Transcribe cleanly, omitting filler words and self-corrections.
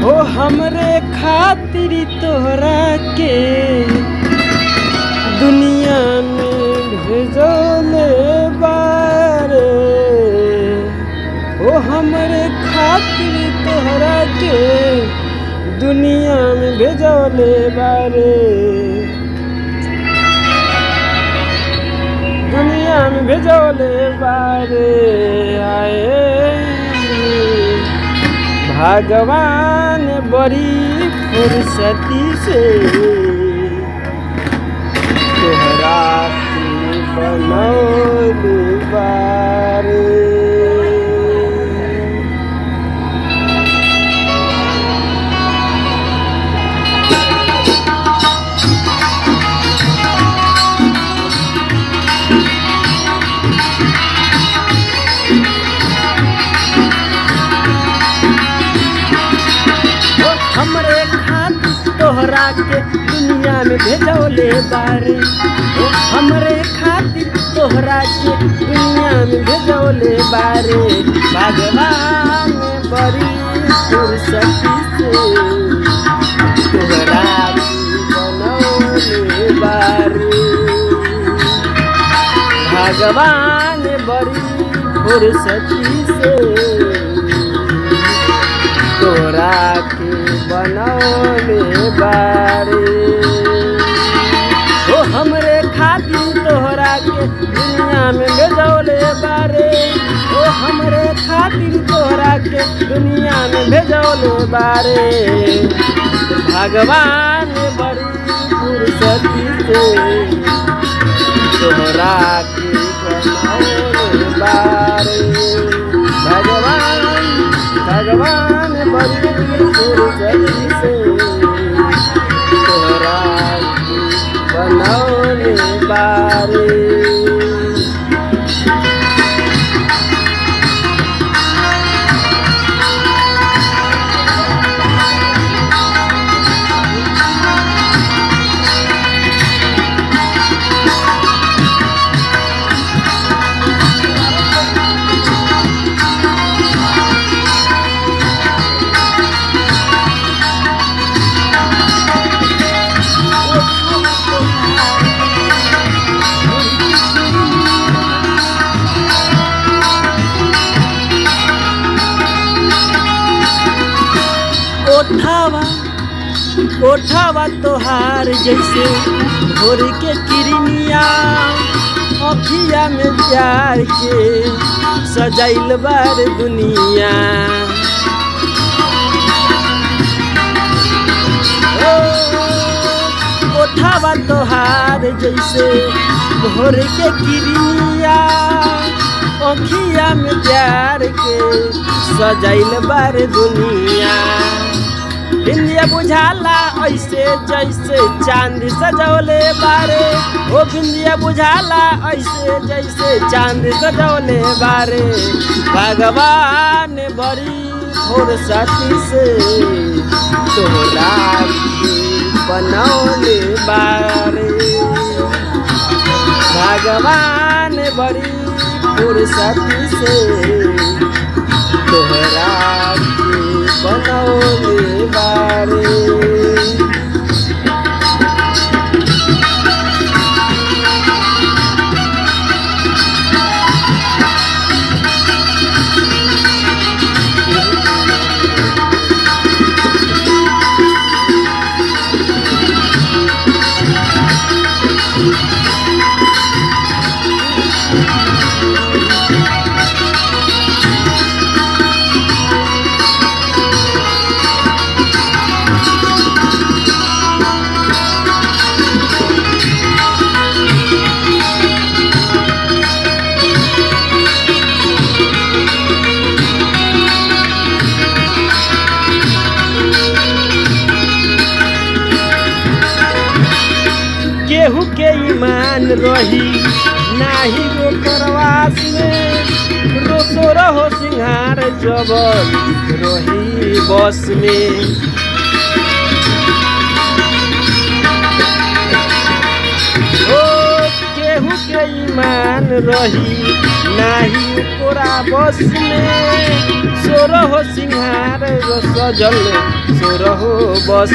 हो हमरे खातिर तोहरा के दुनिया में भेजले बारे। हो हमरे खातिर तोहरा के दुनिया में भेजले बारे। दुनिया में भेजले बारे। आए भगवान बड़ी फुर्सती से तोहरा के बनौले बारे। हमरे खातिर तोहरा के दुनिया में भेजले बारे। हमरे खातिर तोहरा के दुनिया में भेजले बारे। भगवान बड़ी फुर्सती से तोहरा के बनौले बारे। भगवान बड़ी फुर्सती से तोहरा के बनौले बारे। हो हमरे खातिर तोहरा के दुनिया में भेजले बारे। हो हमरे खातिर तोहरा के दुनिया में भेजले बारे। भगवान बड़ी फुर्सती से तोहरा के बनौले बारे। भगवान बड़ी फुर्सती से तोहरा के बनौले बारे। ओठावा तोहार जैसे भोर के किरनिया अखिया में प्यार के सजाइल बार दुनिया। ओठावा तोहार जैसे भोर के किरनिया अखिया में प्यार के सजाइल बार दुनिया। बिंदिया बुझाला ऐसे जैसे चांद सजौले बारे। ओ बिंदिया बुझाला ऐसे जैसे चांद सजौले बारे। भगवान बड़ी फुर्सती से तोहरा के बनौले बारे। भगवान बड़ी फुर्सती से तोहरा के बनौले बारे। केहू के ईमान रही नाही गो करवास में। रोसो रहो सिंहार जबल रही बस में। ओ केहू के ईमान रही नाही तोरा बस में सोरहो सिंहार सजल सोरहो बस